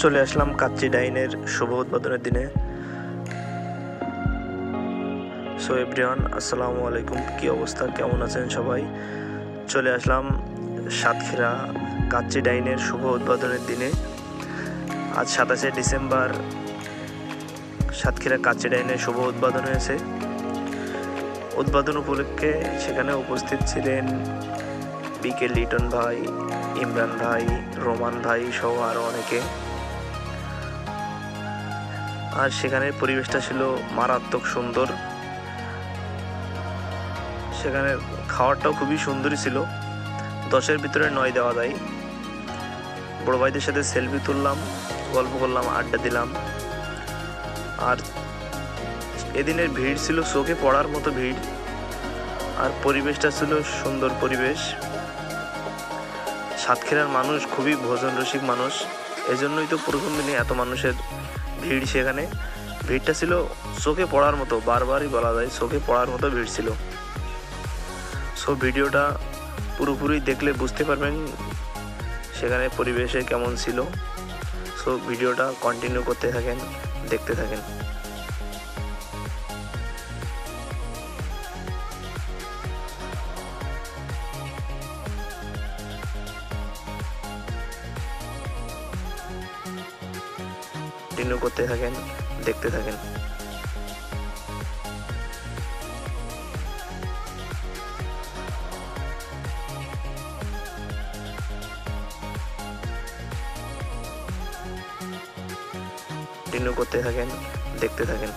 চলে আসলাম কাচ্চি ডাইনের শুভ উদ্বোধনের দিনে। সো এভরিওয়ান, আসসালামু আলাইকুম। কি অবস্থা, কেমন আছেন সবাই? চলে আসলাম সাতক্ষীরা কাচ্চি ডাইনের শুভ উদ্বোধনের দিনে। আজ 27শে ডিসেম্বর সাতক্ষীরা কাচ্চি ডাইনের শুভ উদ্বোধন হয়েছে। উদ্বোধন উপলক্ষে সেখানে উপস্থিত ছিলেন বিকে লিটন ভাই, ইমরান ভাই, রোমান ভাই সহ আরও অনেকে। আর সেখানের পরিবেশটা ছিল মারাত্মক সুন্দর। সেখানে খাওয়ারটাও খুবই সুন্দরই ছিল, 10-এর ভিতরে 9 দেওয়া যায়। বড় ভাইদের সাথে সেলফি তুললাম, গল্প করলাম, আড্ডা দিলাম। আর এদিনের ভিড় ছিল চোখে পড়ার মতো ভিড়, আর পরিবেশটা ছিল সুন্দর পরিবেশ। সাতক্ষীরার মানুষ খুবই ভোজন রসিক মানুষ, এজন্যই তো প্রথম দিনে এত মানুষের ভিড়। সেখানে ভিড়টা ছিল চোখে পড়ার মতো, বারবারই বলা যায় চোখে পড়ার মতো ভিড় ছিল। সো ভিডিওটা পুরোপুরি দেখলে বুঝতে পারবেন সেখানে পরিবেশে কেমন ছিল। সো ভিডিওটা কন্টিনিউ করতে থাকেন, দেখতে থাকেন। কন্টিনিউ করতে থাকেন, দেখতে থাকেন। কন্টিনিউ করতে থাকেন, দেখতে থাকেন।